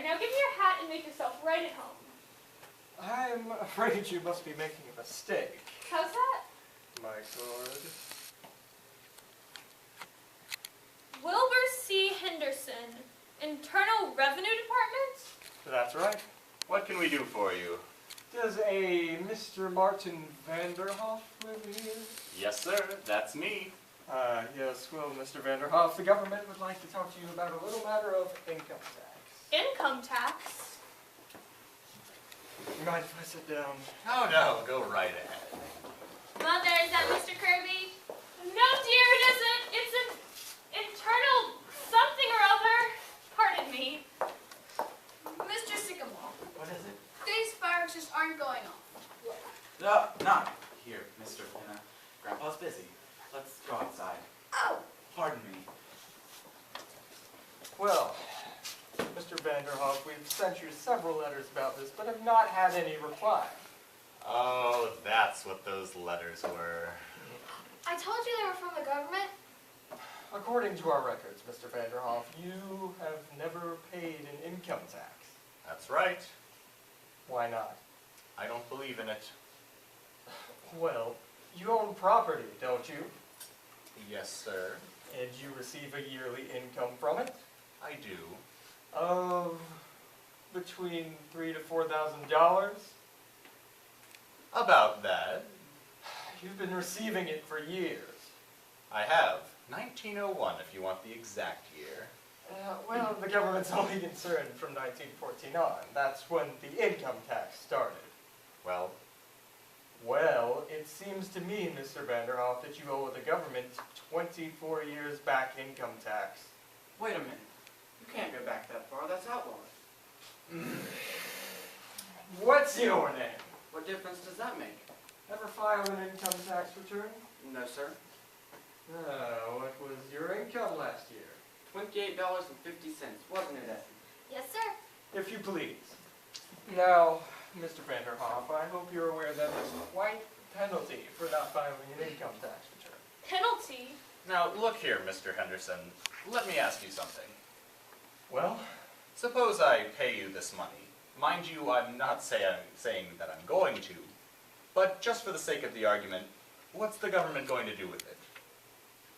there. Now give me your hat and make yourself right at home. I'm afraid you must be making a mistake. How's that? My lord. Wilbur C. Henderson, Internal Revenue Department? That's right. What can we do for you? Does a Mr. Martin Vanderhoff live here? Yes, sir. That's me. Yes, well, Mr. Vanderhoff, the government would like to talk to you about a little matter of income tax. Income tax? You mind if I sit down? Oh, no. Go right ahead. Mother, is that Mr. Kirby? No, dear, it isn't. It's an internal something or other. Pardon me. Mr. Sycamore, What is it? these fireworks just aren't going off. No, not here, Mr. Finna. Grandpa's busy. Let's go outside. Oh, Pardon me. Well, Mr. Vanderhoff, we've sent you several letters about this, but have not had any reply. Oh, that's what those letters were. I told you they were from the government. According to our records, Mr. Vanderhoff, you have never paid an income tax. That's right. Why not? I don't believe in it. Well, you own property, don't you? Yes, sir. And you receive a yearly income from it? I do. Of between $3,000 to $4,000? About that. You've been receiving it for years. I have. 1901, if you want the exact year. Well, the government's only concerned from 1914 on. That's when the income tax started. Well, Well, it seems to me, Mr. Vanderhoff, that you owe the government 24 years back income tax. Wait a minute. You can't go back that far. That's outlawed. What's your name? What difference does that make? Ever file an income tax return? No, sir. What was your income last year? $28.50, wasn't it, Effie? Yes, sir. If you please. Now, Mr. Vanderhoff, I hope you're aware that there's quite a penalty for not filing an income tax return. Penalty? now look here, Mr. Henderson. Let me ask you something. Well, Suppose I pay you this money. Mind you, I'm not saying that I'm going to, but just for the sake of the argument, what's the government going to do with it?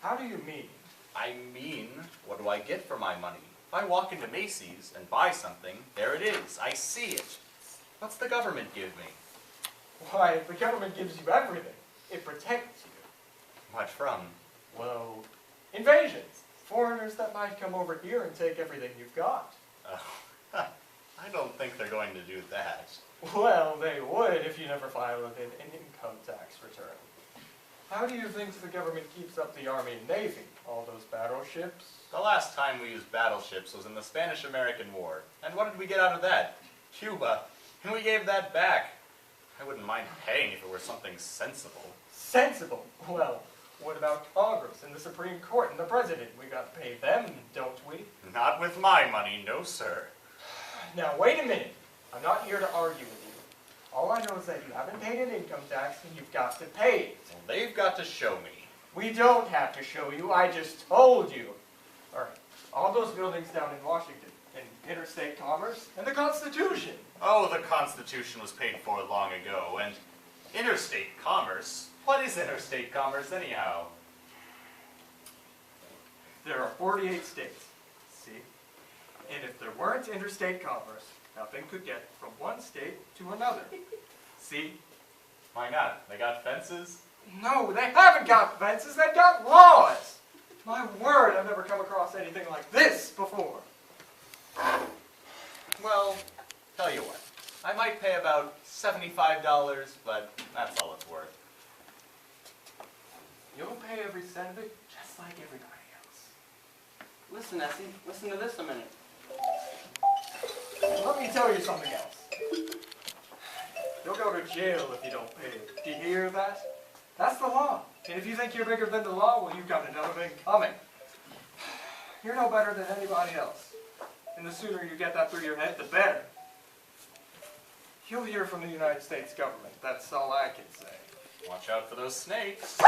how do you mean? I mean, what do I get for my money? If I walk into Macy's and buy something, there it is. I see it. What's the government give me? Why, the government gives you everything. It protects you. What from? Well, invasions. Foreigners that might come over here and take everything you've got. I don't think they're going to do that. Well, they would if you never filed an income tax return. How do you think the government keeps up the Army and Navy? All those battleships? The last time we used battleships was in the Spanish-American War. And what did we get out of that? Cuba. And we gave that back. I wouldn't mind paying if it were something sensible. Sensible. Well, what about Congress and the Supreme Court and the President? We got to pay them, don't we? Not with my money, no sir. Now, wait a minute. I'm not here to argue with you. All I know is that you haven't paid an income tax and you've got to pay it. Well, they've got to show me. We don't have to show you. I just told you. All right. All those buildings down in Washington, and interstate commerce, and the Constitution. Oh, the Constitution was paid for long ago, and interstate commerce? What is interstate commerce anyhow? There are 48 states. See? And if there weren't interstate commerce, nothing could get from one state to another. See? Why not? They got fences? No, they haven't got fences. They've got laws. My word, I've never come across anything like this before. Well, tell you what. I might pay about $75, but that's all it's worth. You'll pay every cent of it just like everybody else. Listen, Essie. Listen to this a minute. Let me tell you something else. You'll go to jail if you don't pay it. Do you hear that? That's the law. And if you think you're bigger than the law, well, you've got another thing coming. You're no better than anybody else. And the sooner you get that through your head, the better. You'll hear from the United States government. That's all I can say. Watch out for those snakes.